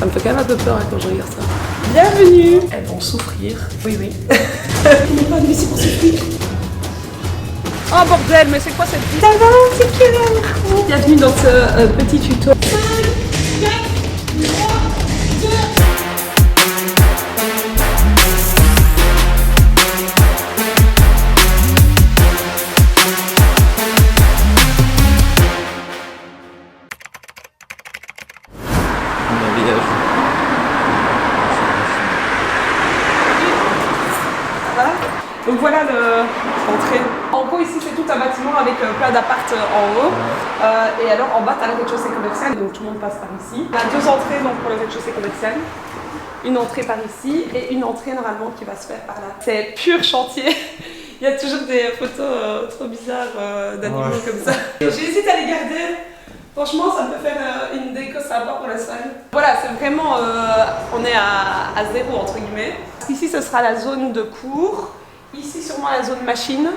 Ça me fait quand même un peu peur quand je regarde ça. Bienvenue. Elles vont souffrir. Oui, oui. On n'est pas venu ici pour souffrir. Oh bordel, mais c'est quoi cette vie? Ça va, c'est clair. Bienvenue dans ce petit tuto. 5, 4, 3, 2. Donc voilà l'entrée. En gros ici c'est tout un bâtiment avec plein d'appart en haut. Et alors en bas tu as le rez-de-chaussée commercial, donc tout le monde passe par ici. On a deux entrées donc, pour le rez-de-chaussée commercial. Une entrée par ici et une entrée normalement qui va se faire par là. C'est pur chantier. Il y a toujours des photos trop bizarres d'animaux comme ça. J'hésite à les garder. Franchement, ça peut faire une déco sympa pour la salle. Voilà, c'est vraiment, on est à zéro entre guillemets. Ici, ce sera la zone de cours. Ici, sûrement la zone machine.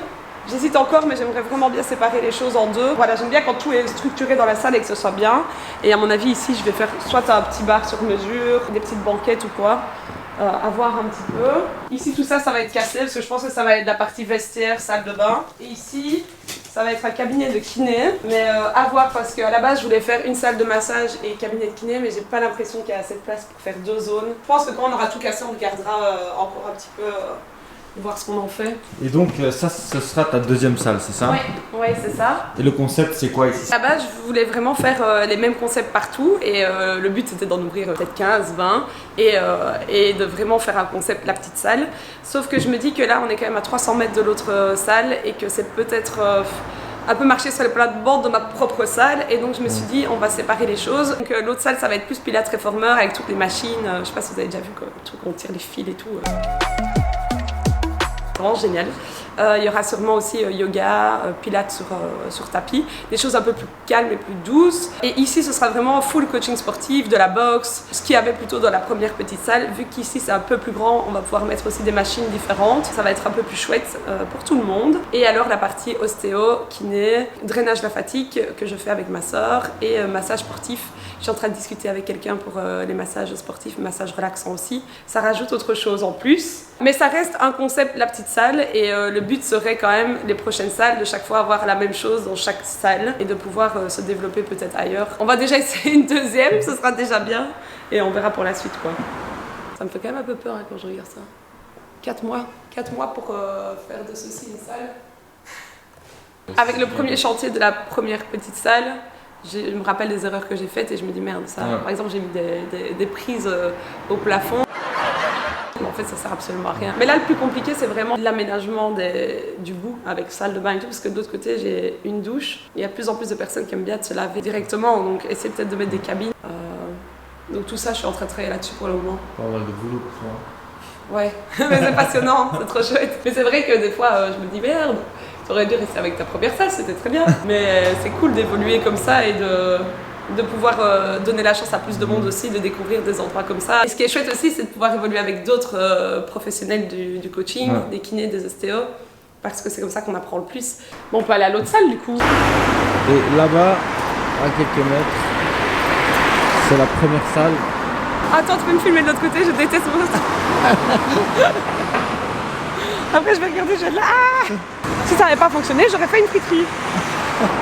J'hésite encore, mais j'aimerais vraiment bien séparer les choses en deux. Voilà, j'aime bien quand tout est structuré dans la salle et que ce soit bien. Et à mon avis, ici, je vais faire soit un petit bar sur mesure, des petites banquettes ou quoi. À voir un petit peu. Ici, tout ça, ça va être cassé parce que je pense que ça va être la partie vestiaire, salle de bain. Et ici, ça va être un cabinet de kiné. Mais à voir parce qu'à la base, je voulais faire une salle de massage et cabinet de kiné, mais j'ai pas l'impression qu'il y a assez de place pour faire deux zones. Je pense que quand on aura tout cassé, on regardera encore un petit peu. Voir ce qu'on en fait. Et donc ça, ce sera ta deuxième salle, c'est ça? Oui, c'est ça. Et le concept, c'est quoi ici? À la base, je voulais vraiment faire les mêmes concepts partout et le but c'était d'en ouvrir peut-être 15, 20 et de vraiment faire un concept la petite salle. Sauf que je me dis que là, on est quand même à 300 mètres de l'autre salle et que c'est peut-être un peu marcher sur les plates-bandes de ma propre salle et donc je me suis dit on va séparer les choses. Donc l'autre salle, ça va être plus Pilates Réformeur avec toutes les machines. Je sais pas si vous avez déjà vu le truc où on tire les fils et tout. Vraiment génial. Il y aura sûrement aussi yoga, pilates sur tapis, des choses un peu plus calmes et plus douces. Et ici, ce sera vraiment full coaching sportif, de la boxe, ce qu'il y avait plutôt dans la première petite salle. Vu qu'ici, c'est un peu plus grand, on va pouvoir mettre aussi des machines différentes. Ça va être un peu plus chouette pour tout le monde. Et alors, la partie ostéo, kiné, drainage lymphatique que je fais avec ma sœur et massage sportif. Je suis en train de discuter avec quelqu'un pour les massages sportifs, massages relaxants aussi. Ça rajoute autre chose en plus. Mais ça reste un concept, la petite salle, et le but serait quand même les prochaines salles de chaque fois avoir la même chose dans chaque salle et de pouvoir se développer peut-être ailleurs. On va déjà essayer une deuxième, ce sera déjà bien, et on verra pour la suite quoi. Ça me fait quand même un peu peur quand je regarde ça. 4 mois pour faire de ceci une salle. Avec le premier chantier de la première petite salle, je me rappelle des erreurs que j'ai faites et je me dis merde ça. Par exemple j'ai mis des prises au plafond. En fait, ça sert absolument à rien. Mais là, le plus compliqué, c'est vraiment l'aménagement du bout avec salle de bain et tout, parce que de l'autre côté, j'ai une douche. Il y a de plus en plus de personnes qui aiment bien se laver directement, donc essayer peut-être de mettre des cabines. Donc tout ça, je suis en train de travailler là-dessus pour le moment. Pas mal de boulot pour toi. Ouais, mais c'est passionnant, c'est trop chouette. Mais c'est vrai que des fois, je me dis merde, tu aurais dû rester avec ta première salle, c'était très bien. Mais c'est cool d'évoluer comme ça et de pouvoir donner la chance à plus de monde aussi, de découvrir des endroits comme ça. Et ce qui est chouette aussi, c'est de pouvoir évoluer avec d'autres professionnels du coaching, des kinés, des ostéos, parce que c'est comme ça qu'on apprend le plus. Bon, on peut aller à l'autre salle du coup. Et là-bas, à quelques mètres, c'est la première salle. Attends, tu peux me filmer de l'autre côté, je déteste mon Après, je vais regarder, je vais être là. Ah, si ça n'avait pas fonctionné, j'aurais fait une friterie.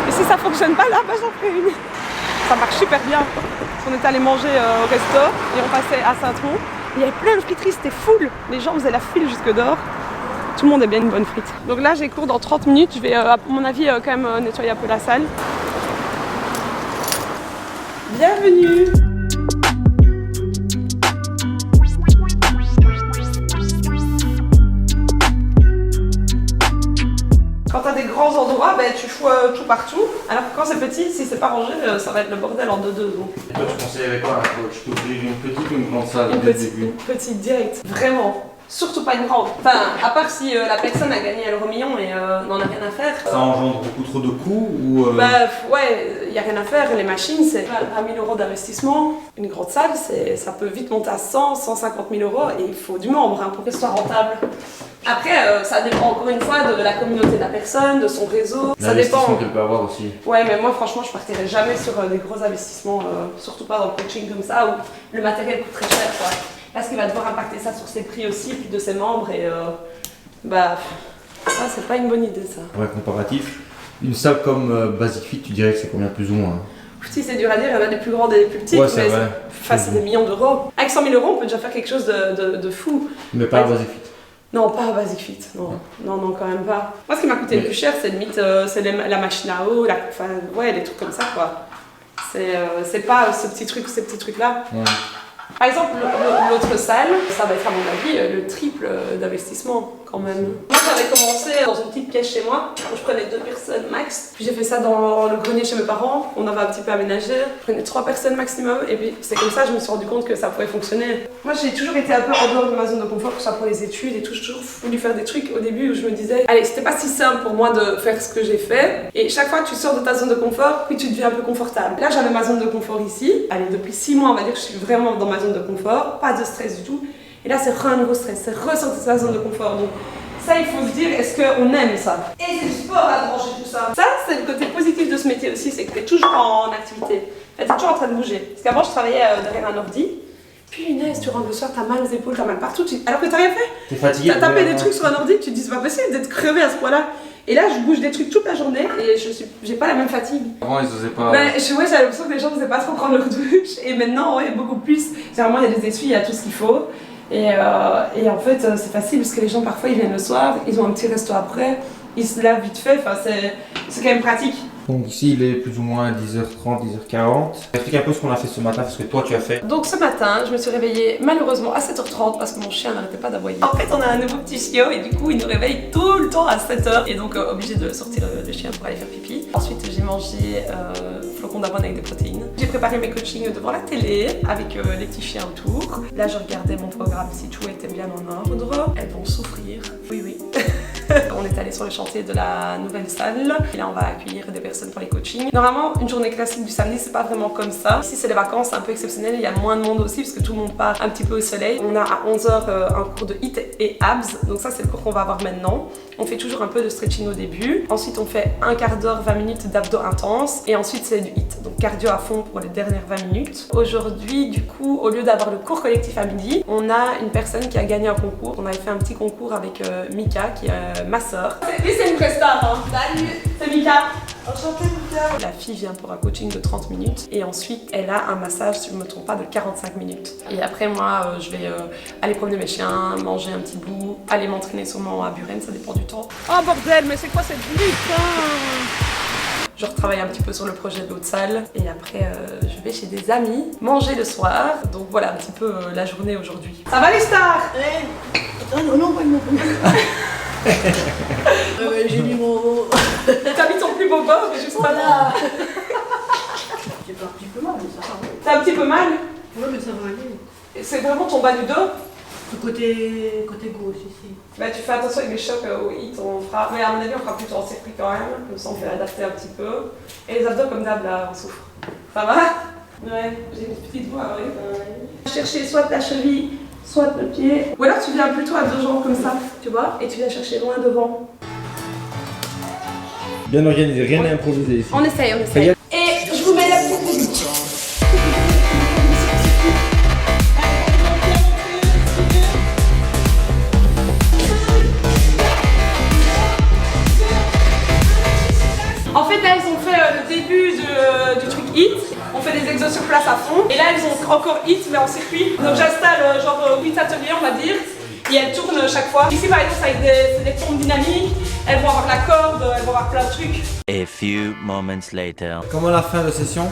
Et si ça fonctionne pas là, bah, j'en ferai une. Ça marche super bien. On est allé manger au resto et on passait à Saint-Tron. Il y avait plein de friteries, c'était full. Les gens faisaient la file jusque dehors. Tout le monde aime bien une bonne frite. Donc là, j'ai cours dans 30 minutes. Je vais, à mon avis, quand même nettoyer un peu la salle. Bienvenue! Quand tu as des grands endroits, ben, tu fous tout partout. Alors que quand c'est petit, si c'est pas rangé, ça va être le bordel en 2-2. Donc. Et toi, tu conseillerais quoi? Je peux ouvrir une petite ou une grande salle? Une petite direct. Vraiment. Surtout pas une grande. Enfin, à part si la personne a gagné l'euro million et n'en a rien à faire. Ça engendre beaucoup trop de coûts ou Bah ouais, il n'y a rien à faire. Les machines, c'est 20 000 € d'investissement. Une grande salle, ça peut vite monter à 100, 150 000 € et il faut du membre pour que ce soit rentable. Après, ça dépend encore une fois de la communauté de la personne, de son réseau. Ça dépend. qu'elle peut avoir aussi. Ouais, mais moi franchement, je partirais jamais sur des gros investissements, surtout pas dans le coaching comme ça où le matériel coûte très cher, quoi. Parce qu'il va devoir impacter ça sur ses prix aussi, puis de ses membres et bah ça c'est pas une bonne idée ça. Ouais, comparatif. Une salle comme Basic Fit, tu dirais que c'est combien plus ou moins? Si c'est dur à dire, il y en a des plus grandes et des plus petites, Ouais, mais c'est des millions d'euros. Avec 100 000 €, on peut déjà faire quelque chose de fou. Mais pas à Basic Fit. Non, pas à Basic Fit, non. Non, quand même pas. Moi, ce qui m'a coûté le plus cher, c'est limite la machine à eau, des trucs comme ça, quoi. C'est pas ces petits trucs-là. Ouais. Par exemple, l'autre salle, ça va être à mon avis le triple d'investissement quand même. Moi j'avais commencé dans une petite pièce chez moi, où je prenais 2 personnes max. Puis j'ai fait ça dans le grenier chez mes parents, on avait un petit peu aménagé. Je prenais 3 personnes maximum et puis c'est comme ça que je me suis rendu compte que ça pouvait fonctionner. Moi j'ai toujours été un peu en dehors de ma zone de confort, que ce soit pour les études et tout. J'ai toujours voulu faire des trucs au début où je me disais, allez, c'était pas si simple pour moi de faire ce que j'ai fait. Et chaque fois que tu sors de ta zone de confort, puis tu deviens un peu confortable. Là j'avais ma zone de confort ici. Allez, depuis 6 mois on va dire que je suis vraiment dans ma zone de confort, pas de stress du tout. Et là, c'est un nouveau stress, c'est ressortir de sa zone de confort. Donc, ça, il faut se dire, est-ce qu'on aime ça? Et c'est du sport à brancher tout ça. Ça, c'est le côté positif de ce métier aussi, c'est que tu es toujours en activité. Tu es toujours en train de bouger. Parce qu'avant, je travaillais derrière un ordi. Puis, Inès, tu rentres le soir, t'as mal aux épaules, t'as mal partout. Alors que t'as rien fait. T'es fatigué. T'as tapé des trucs sur un ordi, tu te dis, c'est pas possible d'être crevé à ce point-là. Et là, je bouge des trucs toute la journée et j'ai pas la même fatigue. Avant, ils osaient pas. J'avais l'impression que les gens n'osaient pas trop prendre leur douche. Et maintenant, ouais, beaucoup plus. Généralement, il y a des essuies, il y a tout ce qu'il faut. Et en fait, c'est facile parce que les gens, parfois, ils viennent le soir, ils ont un petit resto après, ils se lavent vite fait. Enfin, c'est quand même pratique. Donc ici il est plus ou moins 10h30, 10h40. Explique un peu ce qu'on a fait ce matin, parce que toi tu as fait. Donc ce matin, je me suis réveillée malheureusement à 7h30 parce que mon chien n'arrêtait pas d'aboyer. En fait, on a un nouveau petit chiot et du coup, il nous réveille tout le temps à 7h. Et donc, obligé de sortir le chien pour aller faire pipi. Ensuite, j'ai mangé flocons d'avoine avec des protéines. J'ai préparé mes coachings devant la télé avec les petits chiens autour. Là, je regardais mon programme si tout était bien en ordre. Elles vont souffrir. Oui. On est allé sur le chantier de la nouvelle salle et là on va accueillir des personnes pour les coachings. Normalement une journée classique du samedi c'est pas vraiment comme ça. Ici c'est les vacances, c'est un peu exceptionnel, il y a moins de monde aussi parce que tout le monde part un petit peu au soleil. On a à 11h un cours de HIIT et abs, donc ça c'est le cours qu'on va avoir maintenant. On fait toujours un peu de stretching au début, ensuite on fait un quart d'heure, 20 minutes d'abdos intenses et ensuite c'est du HIIT, donc cardio à fond pour les dernières 20 minutes. Aujourd'hui du coup au lieu d'avoir le cours collectif à midi, on a une personne qui a gagné un concours. On avait fait un petit concours avec Mika qui est ma sœur. Lui c'est une vraie star hein. Salut, c'est Mika. Enchantée Mika. La fille vient pour un coaching de 30 minutes et ensuite elle a un massage, si je ne me trompe pas, de 45 minutes. Et après moi je vais aller promener mes chiens, manger un petit bout, aller m'entraîner sûrement à Buren, ça dépend du temps. Oh bordel, mais c'est quoi cette lutte hein? Je retravaille un petit peu sur le projet de l'autre salle et après je vais chez des amis manger le soir. Donc voilà un petit peu la journée aujourd'hui. Ça va les stars? Non, j'ai mis mon... T'as mis ton plus beau bob juste voilà. J'ai pas un petit peu mal, mais ça va. T'as un petit peu mal? Ouais, mais ça va aller. C'est vraiment ton bas du dos? Côté gauche ici. Bah tu fais attention avec les chocs au HIIT, on fera... Mais à mon avis on fera plutôt en circuit quand même, comme ça on fait adapter un petit peu. Et les abdos comme d'hab là, on souffre. Ça va? Ouais, j'ai une petite voix, oui. Chercher soit ta cheville, soit le pied. Ou alors tu viens plutôt à 2 jambes comme ça, tu vois, et tu viens chercher loin devant. Bien organisé, rien à improviser ici. On essaye. Et je vous mets la petite musique. En fait, là, ils ont fait le début du truc HIIT. On fait des exos sur place à fond. Et là, ils ont encore HIIT, mais en circuit. Donc, j'installe genre 8 ateliers, on va dire. Et elles tournent chaque fois. Ici, par exemple, c'est des pompes dynamiques. Elles vont avoir la corde, elles vont avoir plein de trucs. A few moments later. Comment la fin de session?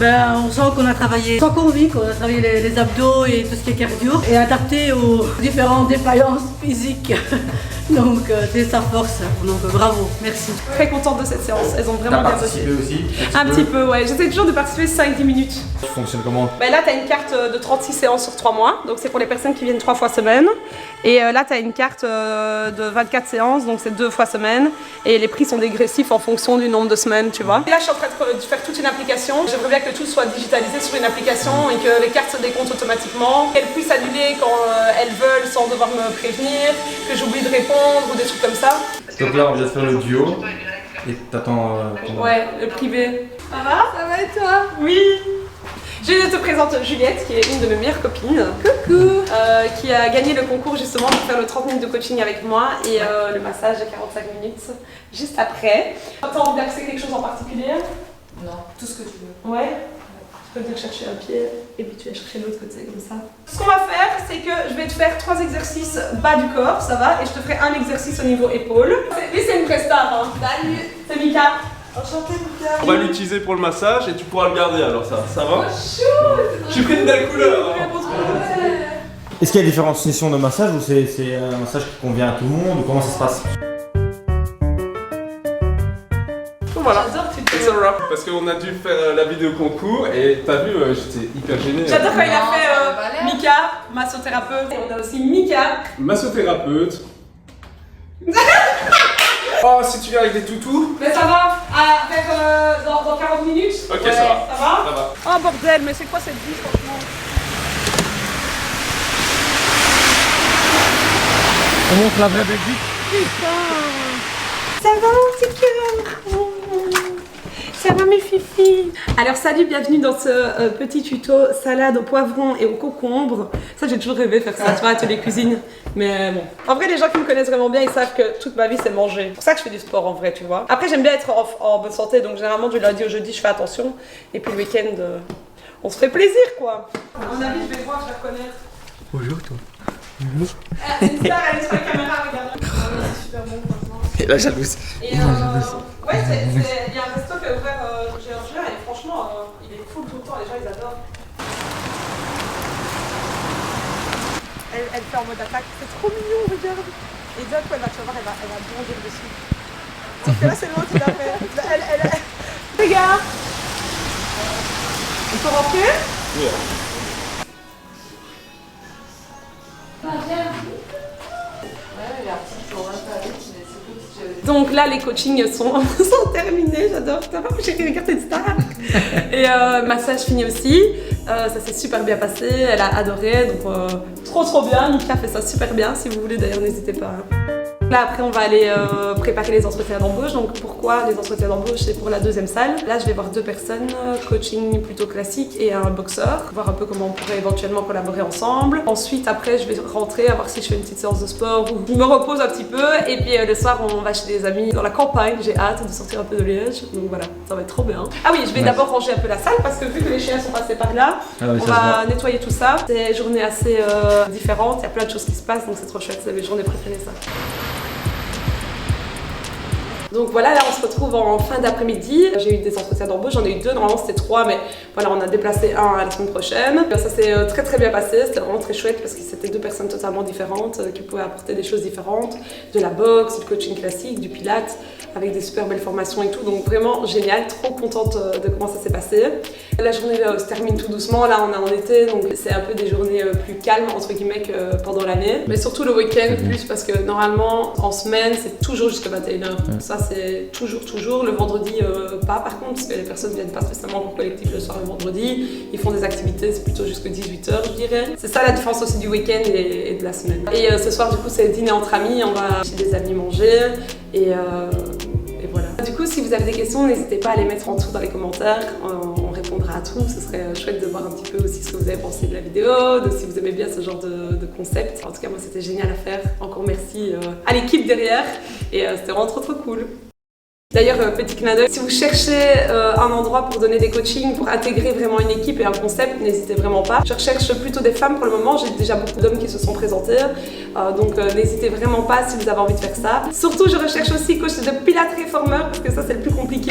On sent qu'on a travaillé sans convie, qu'on a travaillé les abdos et tout ce qui est cardio et adapté aux différentes défaillances physiques. Donc c'est sa force, donc bravo, merci. Très contente de cette séance, elles ont vraiment bien bossé. Aussi Un petit peu, ouais. J'essaie toujours de participer 5-10 minutes. Tu fonctionnes comment? Là, tu as une carte de 36 séances sur 3 mois, donc c'est pour les personnes qui viennent 3 fois semaine. Et là, tu as une carte de 24 séances, donc c'est 2 fois semaine. Et les prix sont dégressifs en fonction du nombre de semaines, tu vois. Et là, je suis en train de faire toute une application. J'aimerais bien que tout soit digitalisé sur une application et que les cartes se décomptent automatiquement, qu'elles puissent annuler quand elles veulent sans devoir me prévenir, que j'oublie de répondre ou des trucs comme ça. Donc là, on vient de faire le duo et t'attends ton... Ouais, le privé. Ça va et toi? Oui. Je te présente Juliette, qui est une de mes meilleures copines. Coucou. Qui a gagné le concours justement pour faire le 30 minutes de coaching avec moi et le massage de 45 minutes juste après. T'as envie d'accéder quelque chose en particulier? Non, tout ce que tu veux. Ouais. Tu peux venir chercher un pied et puis tu vas chercher l'autre côté comme ça. Ce qu'on va faire, c'est que je vais te faire 3 exercices bas du corps, ça va? Et je te ferai un exercice au niveau épaule. Lui, c'est une presta, hein. Salut, c'est Mika. Enchantée, Mika. On va l'utiliser pour le massage et tu pourras le garder alors ça va? J'ai pris une belle couleur hein. Est-ce qu'il y a différentes sessions de massage ou c'est un massage qui convient à tout le monde ou comment ça se passe? Voilà. It's a wrap. Parce qu'on a dû faire la vidéo concours et t'as vu, j'étais hyper gêné. J'adore quand il a fait Mika, massothérapeute. Et on a aussi Mika. Massothérapeute. Oh, si tu viens avec des toutous. Mais ça va, dans 40 minutes. Ok, ouais, ça va. Ça va? Ça va. Oh bordel, mais c'est quoi cette vie franchement? On montre la vraie Belgique. Ça va mon petit cœur? Ça va mes filles? Alors salut, bienvenue dans ce petit tuto salade au poivron et au concombre. Ça j'ai toujours rêvé de faire ça, tu vois, atelier cuisine. Mais bon. En vrai les gens qui me connaissent vraiment bien ils savent que toute ma vie c'est manger. C'est pour ça que je fais du sport en vrai, tu vois. Après j'aime bien être en bonne santé, donc généralement du lundi au jeudi je fais attention. Et puis le week-end on se fait plaisir quoi. À mon avis je vais voir, je vais reconnaître. Bonjour toi. Une star, elle est sur la caméra, regarde. C'est super bon franchement. Et la jalouse. Et ouais, il y a un resto qui est ouvert géorgien et franchement, il est full tout le temps, les gens ils adorent. Elle fait en mode attaque, c'est trop mignon, regarde. Et d'un coup, elle va te voir, elle va bondir dessus. Sauf que là, c'est l'autre qui l'a fait. Regarde. Il faut rentrer? Oui. Donc là, les coachings sont terminés, j'adore. T'as pas j'ai regardé de star. Et massage fini aussi. Ça s'est super bien passé, elle a adoré. Donc trop bien. Mika fait ça super bien. Si vous voulez d'ailleurs, n'hésitez pas. Là après on va aller préparer les entretiens d'embauche. Donc pourquoi les entretiens d'embauche? C'est pour la 2e salle. Là je vais voir 2 personnes, coaching plutôt classique et un boxeur. Voir un peu comment on pourrait éventuellement collaborer ensemble. Ensuite après je vais rentrer à voir si je fais une petite séance de sport ou je me repose un petit peu. Et puis le soir on va chez des amis dans la campagne. J'ai hâte de sortir un peu de Liège. Donc voilà, ça va être trop bien. Ah oui, je vais d'abord ranger un peu la salle parce que vu que les chiens sont passés par là, on va nettoyer tout ça. C'est des journées assez différentes, il y a plein de choses qui se passent donc c'est trop chouette, c'est mes journées préférées ça. Donc voilà, là on se retrouve en fin d'après-midi. J'ai eu des entretiens d'embauche, j'en ai eu 2, normalement c'était 3, mais voilà, on a déplacé un à la semaine prochaine. Ça s'est très bien passé, c'était vraiment très chouette parce que c'était 2 personnes totalement différentes qui pouvaient apporter des choses différentes, de la boxe, du coaching classique, du pilates, avec des super belles formations et tout, donc vraiment génial, trop contente de comment ça s'est passé. La journée se termine tout doucement, là on est en été, donc c'est un peu des journées plus calmes entre guillemets que pendant l'année, mais surtout le week-end plus parce que normalement en semaine c'est toujours jusqu'à 21h. Ça c'est toujours, le vendredi pas par contre, parce que les personnes viennent pas spécialement pour collectif le soir et le vendredi, ils font des activités, c'est plutôt jusqu'à 18h je dirais. C'est ça la différence aussi du week-end et de la semaine. Et ce soir du coup c'est dîner entre amis, on va chez des amis manger et voilà. Du coup si vous avez des questions n'hésitez pas à les mettre en dessous dans les commentaires, on répondra à tout, ce serait chouette de voir un petit peu aussi ce que vous avez pensé de la vidéo, de si vous aimez bien ce genre de concept. En tout cas moi c'était génial à faire, encore merci à l'équipe derrière et c'était vraiment trop cool. D'ailleurs, petit clin d'œil, si vous cherchez un endroit pour donner des coachings, pour intégrer vraiment une équipe et un concept, n'hésitez vraiment pas. Je recherche plutôt des femmes pour le moment, j'ai déjà beaucoup d'hommes qui se sont présentés, donc n'hésitez vraiment pas si vous avez envie de faire ça. Surtout, je recherche aussi coach de pilates réformeur, parce que ça c'est le plus compliqué.